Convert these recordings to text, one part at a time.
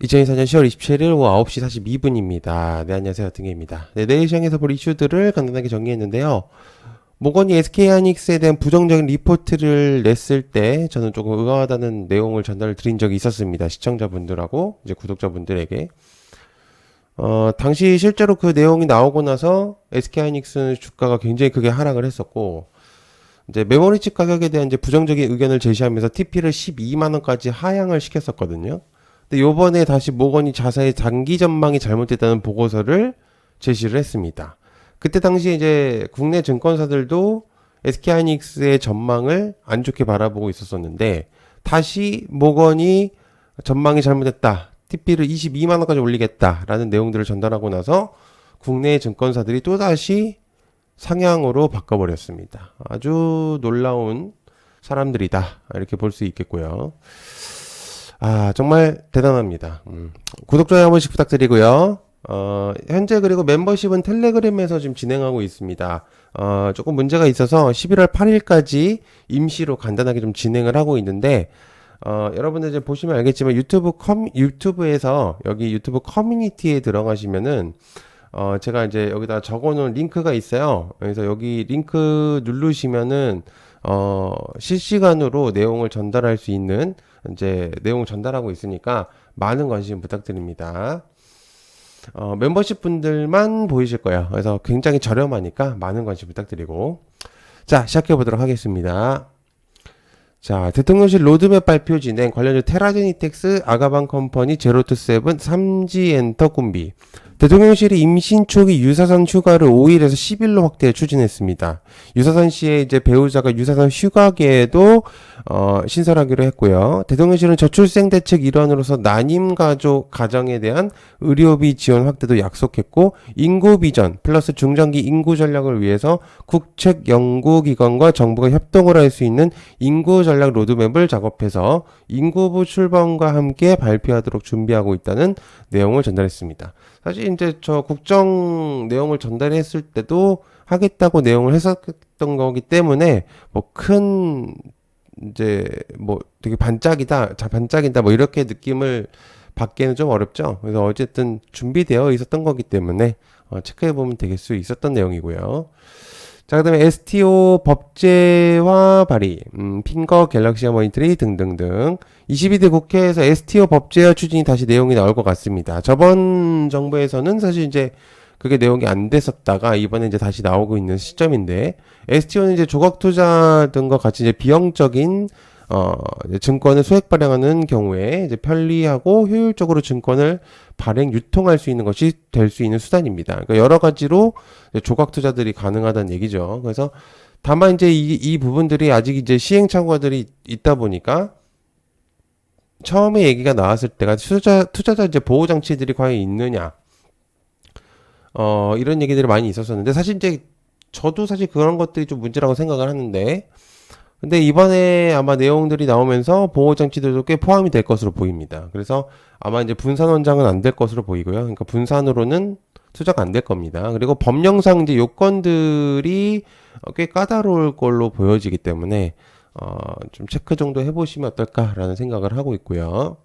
2024년 10월 27일 오후 9시 42분입니다. 네, 안녕하세요. 등혜입니다. 네, 내일 시장에서 볼 이슈들을 간단하게 정리했는데요. 모건이 SK하이닉스에 대한 부정적인 리포트를 냈을 때 저는 조금 의아하다는 내용을 전달을 드린 적이 있었습니다. 시청자분들하고 이제 구독자분들에게. 당시 실제로 그 내용이 나오고 나서 SK하이닉스 주가가 굉장히 크게 하락을 했었고, 이제 메모리칩 가격에 대한 이제 부정적인 의견을 제시하면서 TP를 12만원까지 하향을 시켰었거든요. 근데 요번에 다시 모건이 자사의 장기 전망이 잘못됐다는 보고서를 제시를 했습니다. 그때 당시에 이제 국내 증권사들도 SK하이닉스의 전망을 안 좋게 바라보고 있었었는데, 다시 모건이 전망이 잘못됐다, TP를 22만원까지 올리겠다라는 내용들을 전달하고 나서 국내 증권사들이 또다시 상향으로 바꿔버렸습니다. 아주 놀라운 사람들이다, 이렇게 볼 수 있겠고요. 정말 대단합니다. 구독, 좋아요 한 번씩 부탁드리고요. 현재 그리고 멤버십은 텔레그램에서 지금 진행하고 있습니다. 조금 문제가 있어서 11월 8일까지 임시로 간단하게 좀 진행을 하고 있는데, 여러분들 이제 보시면 알겠지만 유튜브에서 여기 유튜브 커뮤니티에 들어가시면은, 제가 이제 여기다 적어놓은 링크가 있어요. 그래서 여기 링크 누르시면은, 실시간으로 내용을 전달할 수 있는 이제 내용을 전달하고 있으니까 많은 관심 부탁드립니다. 멤버십 분들만 보이실 거예요. 그래서 굉장히 저렴하니까 많은 관심 부탁드리고. 자, 시작해 보도록 하겠습니다. 자, 대통령실 로드맵 발표 진행, 관련주 테라제니텍스, 아가방 컴퍼니, 제로투세븐, 삼지엔터 군비. 대통령실이 임신 초기 유사선 휴가를 5일에서 10일로 확대 추진했습니다. 유사선 씨의 이제 배우자가 유사선 휴가계에도 신설하기로 했고요. 대통령실은 저출생 대책 일환으로서 난임 가족 가정에 대한 의료비 지원 확대도 약속했고, 인구 비전 플러스 중장기 인구 전략을 위해서 국책 연구기관과 정부가 협동을 할 수 있는 인구 전략 로드맵을 작업해서 인구부 출범과 함께 발표하도록 준비하고 있다는 내용을 전달했습니다. 사실 이제 저 국정 내용을 전달했을 때도 하겠다고 내용을 했었던 거기 때문에 뭐 큰 이제 뭐 되게 반짝이다 뭐 이렇게 느낌을 받기에는 좀 어렵죠. 그래서 어쨌든 준비되어 있었던 거기 때문에 체크해 보면 되겠 수 있었던 내용이고요. 자, 그다음에 STO 법제화 발의, 핑거 갤럭시 모니터링 등등등. 22대 국회에서 STO 법제화 추진이 다시 내용이 나올 것 같습니다. 저번 정부에서는 사실 이제 그게 내용이 안 됐었다가 이번에 이제 다시 나오고 있는 시점인데, STO는 이제 조각 투자 등과 같이 이제 비용적인 이제 증권을 소액 발행하는 경우에 이제 편리하고 효율적으로 증권을 발행, 유통할 수 있는 것이 될 수 있는 수단입니다. 그러니까 여러 가지로 조각 투자들이 가능하다는 얘기죠. 그래서 다만 이제 이 부분들이 아직 이제 시행착오들이 있다 보니까 처음에 얘기가 나왔을 때가 투자자 이제 보호 장치들이 과연 있느냐, 이런 얘기들이 많이 있었었는데, 사실 이제 저도 사실 그런 것들이 좀 문제라고 생각을 하는데, 근데 이번에 아마 내용들이 나오면서 보호장치들도 꽤 포함이 될 것으로 보입니다. 그래서 아마 이제 분산 원장은 안 될 것으로 보이고요. 그러니까 분산으로는 투자가 안 될 겁니다. 그리고 법령상 이제 요건들이 꽤 까다로울 걸로 보여지기 때문에 좀 체크 정도 해보시면 어떨까라는 생각을 하고 있고요.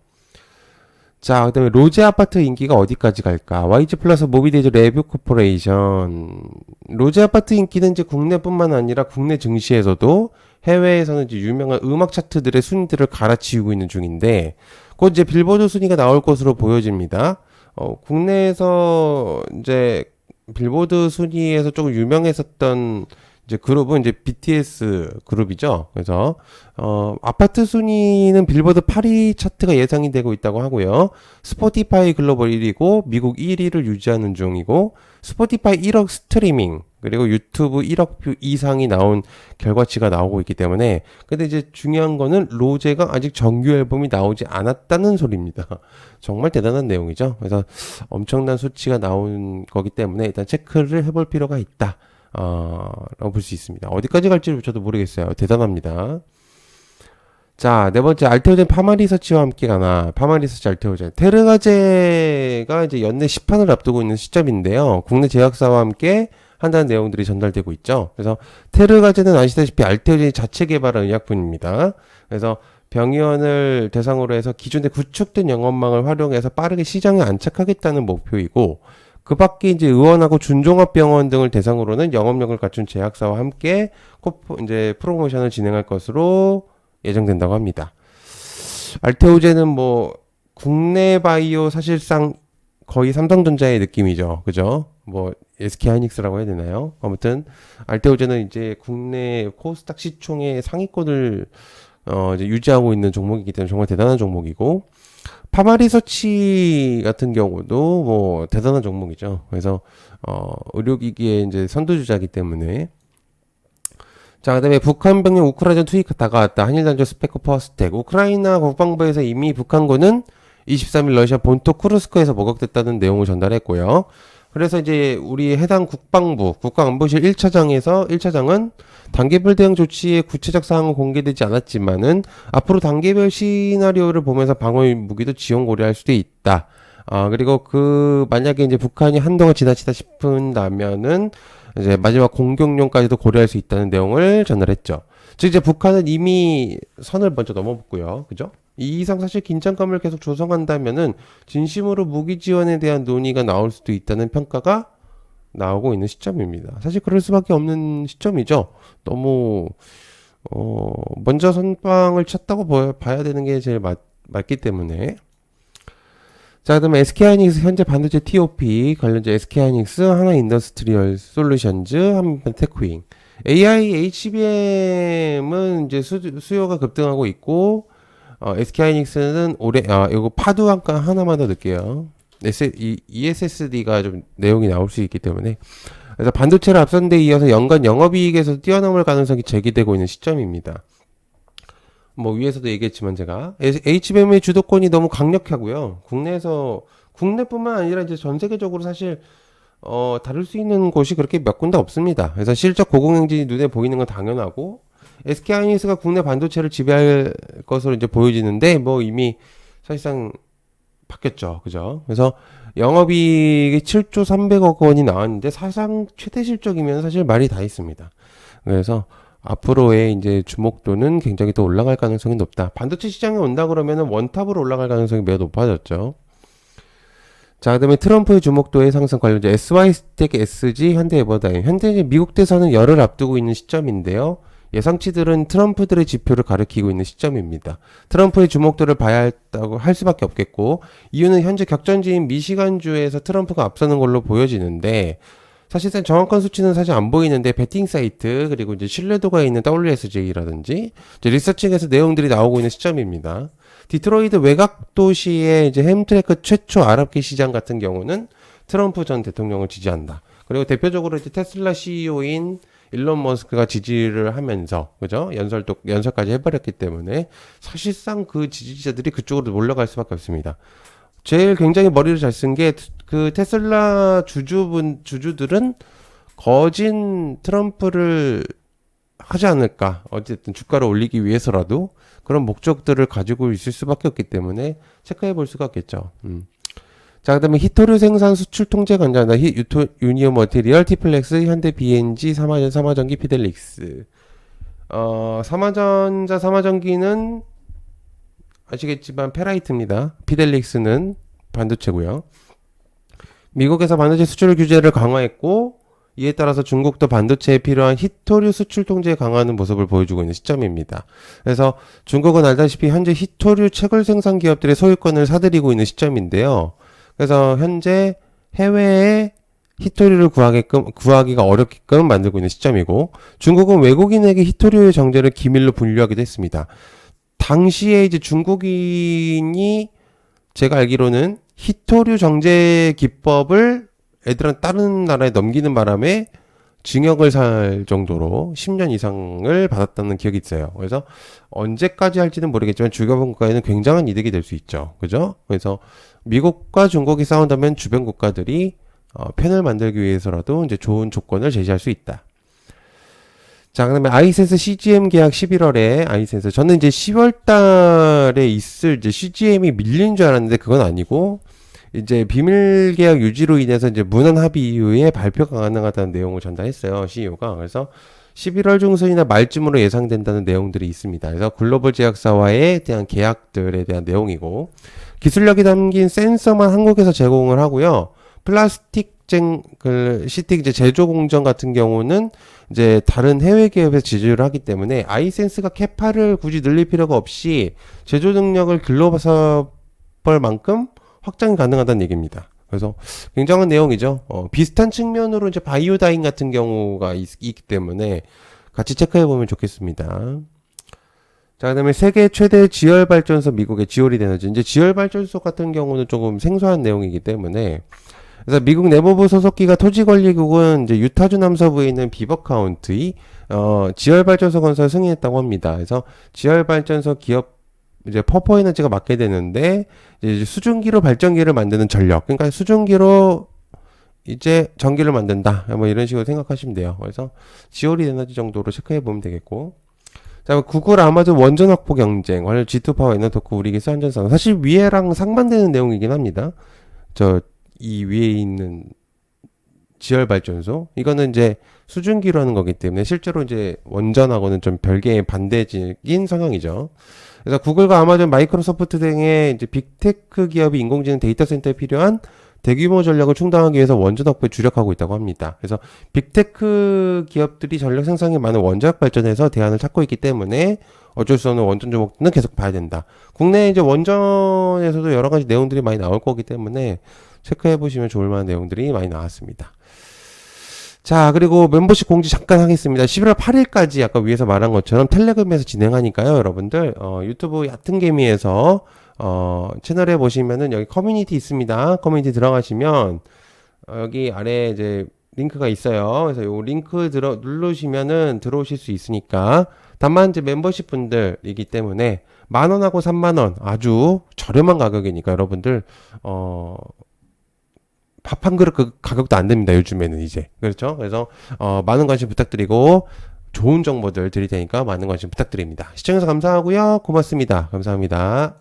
자, 그다음에 로제 아파트 인기가 어디까지 갈까? YG 플러스 모비데이즈 레뷰 코퍼레이션. 로제 아파트 인기는 이제 국내뿐만 아니라 국내 증시에서도, 해외에서는 이제 유명한 음악 차트들의 순위들을 갈아치우고 있는 중인데, 곧 이제 빌보드 순위가 나올 것으로 보여집니다. 국내에서 이제 빌보드 순위에서 조금 유명했었던 이제 그룹은 이제 BTS 그룹이죠. 그래서 아파트 순위는 빌보드 8위 차트가 예상이 되고 있다고 하고요. 스포티파이 글로벌 1위고 미국 1위를 유지하는 중이고, 스포티파이 1억 스트리밍, 그리고 유튜브 1억 뷰 이상이 나온 결과치가 나오고 있기 때문에, 근데 이제 중요한 거는 로제가 아직 정규 앨범이 나오지 않았다는 소리입니다. 정말 대단한 내용이죠. 그래서 엄청난 수치가 나온 거기 때문에 일단 체크를 해볼 필요가 있다, 라고 볼 수 있습니다. 어디까지 갈지 저도 모르겠어요. 대단합니다. 자, 네 번째, 알테오젠 파마리서치와 함께 가나. 파마리서치 알테오젠. 테르가제가 이제 연내 시판을 앞두고 있는 시점인데요. 국내 제약사와 함께 한다는 내용들이 전달되고 있죠. 그래서 테르가제는 아시다시피 알테오젠이 자체 개발한 의약품입니다. 그래서 병의원을 대상으로 해서 기존에 구축된 영업망을 활용해서 빠르게 시장에 안착하겠다는 목표이고, 그 밖에 이제 의원하고 준종합병원 등을 대상으로는 영업력을 갖춘 제약사와 함께 이제 프로모션을 진행할 것으로 예정된다고 합니다. 알테오제는 뭐 국내 바이오 사실상 거의 삼성전자의 느낌이죠. 그죠? 뭐 SK하이닉스라고 해야 되나요? 아무튼 알테오제는 이제 국내 코스닥 시총의 상위권을 이제 유지하고 있는 종목이기 때문에 정말 대단한 종목이고, 파마리서치 같은 경우도 뭐 대단한 종목이죠. 그래서 의료기기의 이제 선두주자이기 때문에. 자, 그다음에 북한 병력 우크라이나 투입 다가왔다. 한일단조 스페커 퍼스텍. 우크라이나 국방부에서 이미 북한군은 23일 러시아 본토 쿠르스크에서 목격됐다는 내용을 전달했고요. 그래서 이제 우리 해당 국방부 국가안보실 1차장은 단계별 대응 조치의 구체적 사항은 공개되지 않았지만은 앞으로 단계별 시나리오를 보면서 방어 무기도 지원 고려할 수도 있다. 그리고 만약에 이제 북한이 한동안 지나치다 싶은다면은 이제 마지막 공격용까지도 고려할 수 있다는 내용을 전달했죠. 즉 이제 북한은 이미 선을 먼저 넘어섰고요. 그죠? 이 이상 사실 긴장감을 계속 조성한다면은 진심으로 무기 지원에 대한 논의가 나올 수도 있다는 평가가 나오고 있는 시점입니다. 사실 그럴 수밖에 없는 시점이죠. 너무 먼저 선빵을 쳤다고 봐야 되는 게 제일 맞기 때문에. 자, 그다음에 SK하이닉스 현재 반도체 TOP 관련주 SK하이닉스, 하나인더스트리얼 솔루션즈, 한빛 테크윙. AI HBM은 이제 수요가 급등하고 있고, SK하이닉스는 이거 파도 하나만 더 넣을게요. ESSD가 좀 내용이 나올 수 있기 때문에. 그래서 반도체를 앞선 데 이어서 연간 영업이익에서 뛰어넘을 가능성이 제기되고 있는 시점입니다. 뭐 위에서도 얘기했지만 제가 HBM의 주도권이 너무 강력하고요. 국내뿐만 아니라 이제 전 세계적으로 사실 다룰 수 있는 곳이 그렇게 몇 군데 없습니다. 그래서 실적 고공행진이 눈에 보이는 건 당연하고, SK하이닉스가 국내 반도체를 지배할 것으로 이제 보여지는데 뭐 이미 사실상 바뀌었죠. 그죠? 그래서 영업이익이 7조 300억 원이 나왔는데 사상 최대 실적이면 사실 말이 다 있습니다. 그래서 앞으로의 이제 주목도는 굉장히 더 올라갈 가능성이 높다. 반도체 시장에 온다 그러면은 원탑으로 올라갈 가능성이 매우 높아졌죠. 자, 그다음에 트럼프의 주목도의 상승 관련주 SY스텍, SG, 현대에버다임. 현재 미국 대선은 열흘 앞두고 있는 시점인데요. 예상치들은 트럼프들의 지표를 가리키고 있는 시점입니다. 트럼프의 주목도를 봐야 했다고 할 수밖에 없겠고, 이유는 현재 격전지인 미시간주에서 트럼프가 앞서는 걸로 보여지는데, 사실상 정확한 수치는 사실 안 보이는데 베팅 사이트, 그리고 이제 신뢰도가 있는 WSJ라든지 이제 리서칭에서 내용들이 나오고 있는 시점입니다. 디트로이트 외곽 도시의 이제 햄트래크 최초 아랍계 시장 같은 경우는 트럼프 전 대통령을 지지한다. 그리고 대표적으로 이제 테슬라 CEO인 일론 머스크가 지지를 하면서, 그죠? 연설까지 해버렸기 때문에 사실상 그 지지자들이 그쪽으로 몰려갈 수밖에 없습니다. 제일 굉장히 머리를 잘 쓴 게 그 테슬라 주주들은 거진 트럼프를 하지 않을까. 어쨌든 주가를 올리기 위해서라도 그런 목적들을 가지고 있을 수밖에 없기 때문에 체크해 볼 수가 없겠죠. 자, 그다음에 히토류 생산 수출 통제 관장다. 유니온 머티리얼, 티플렉스, 현대 BNG, 삼화전기, 피델릭스. 삼화전기는 아시겠지만 페라이트입니다. 피델릭스는 반도체고요. 미국에서 반도체 수출 규제를 강화했고, 이에 따라서 중국도 반도체에 필요한 히토류 수출 통제 강화하는 모습을 보여주고 있는 시점입니다. 그래서 중국은 알다시피 현재 히토류 채굴 생산 기업들의 소유권을 사들이고 있는 시점인데요. 그래서 현재 해외에 히토류를 구하기가 어렵게끔 만들고 있는 시점이고, 중국은 외국인에게 히토류의 정제를 기밀로 분류하기도 했습니다. 당시에 이제 중국인이 제가 알기로는 히토류 정제 기법을 다른 나라에 넘기는 바람에 징역을 살 정도로 10년 이상을 받았다는 기억이 있어요. 그래서 언제까지 할지는 모르겠지만 주변 국가에는 굉장한 이득이 될 수 있죠. 그죠? 그래서 미국과 중국이 싸운다면 주변 국가들이 편을 만들기 위해서라도 이제 좋은 조건을 제시할 수 있다. 자, 그다음에 아이센스 CGM 계약 11월에 아이센스. 저는 이제 10월 달에 있을 이제 CGM이 밀린 줄 알았는데 그건 아니고, 이제 비밀 계약 유지로 인해서 이제 문안 합의 이후에 발표가 가능하다는 내용을 전달했어요. CEO가. 그래서 11월 중순이나 말쯤으로 예상된다는 내용들이 있습니다. 그래서 글로벌 제약사와에 대한 계약들에 대한 내용이고, 기술력이 담긴 센서만 한국에서 제공을 하고요. 플라스틱 시틱 이제 제조 공정 같은 경우는 이제 다른 해외 기업에서 지주를 하기 때문에 아이센스가 캐파를 굳이 늘릴 필요가 없이 제조 능력을 글로벌만큼 확장이 가능하다는 얘기입니다. 그래서 굉장한 내용이죠. 비슷한 측면으로 이제 바이오다인 같은 경우가 있기 때문에 같이 체크해 보면 좋겠습니다. 자, 그다음에 세계 최대 지열 발전소 미국의 지오리드 에너지. 이제 지열 발전소 같은 경우는 조금 생소한 내용이기 때문에, 그래서 미국 내무부 소속기가 토지관리국은 이제 유타주 남서부에 있는 비버 카운티 지열 발전소 건설 승인했다고 합니다. 그래서 지열 발전소 기업 이제 퍼포에너지가 맡게 되는데, 이제 수증기로 발전기를 만드는 전력, 그러니까 수증기로 이제 전기를 만든다, 뭐 이런 식으로 생각하시면 돼요. 그래서 지오리 에너지 정도로 체크해 보면 되겠고, 자, 구글 아마존 원전 확보 경쟁, 관련 G2 파워 에너토크 우리 기술 안전상, 사실 위에랑 상반되는 내용이긴 합니다. 이 위에 있는 지열 발전소, 이거는 이제 수증기로 하는 거기 때문에 실제로 이제 원전하고는 좀 별개의 반대적인 성향이죠. 그래서 구글과 아마존, 마이크로소프트 등의 이제 빅테크 기업이 인공지능 데이터 센터에 필요한 대규모 전력을 충당하기 위해서 원전 확보에 주력하고 있다고 합니다. 그래서 빅테크 기업들이 전력 생산에 많은 원자력 발전에서 대안을 찾고 있기 때문에 어쩔 수 없는 원전 종목들은 계속 봐야 된다. 국내 이제 원전에서도 여러 가지 내용들이 많이 나올 거기 때문에 체크해 보시면 좋을 만한 내용들이 많이 나왔습니다. 자, 그리고 멤버십 공지 잠깐 하겠습니다. 11월 8일까지 아까 위에서 말한 것처럼 텔레그램에서 진행하니까요, 여러분들. 유튜브 얕은 개미에서 채널에 보시면은 여기 커뮤니티 있습니다. 커뮤니티 들어가시면 여기 아래에 이제 링크가 있어요. 그래서 요 링크 누르시면은 들어오실 수 있으니까, 다만 이제 멤버십 분들이기 때문에 10,000원하고 30,000원 아주 저렴한 가격이니까 여러분들 밥 한 그릇 그 가격도 안 됩니다, 요즘에는 이제. 그렇죠? 그래서 많은 관심 부탁드리고 좋은 정보들 드릴 테니까 많은 관심 부탁드립니다. 시청해서 감사하고요. 고맙습니다. 감사합니다.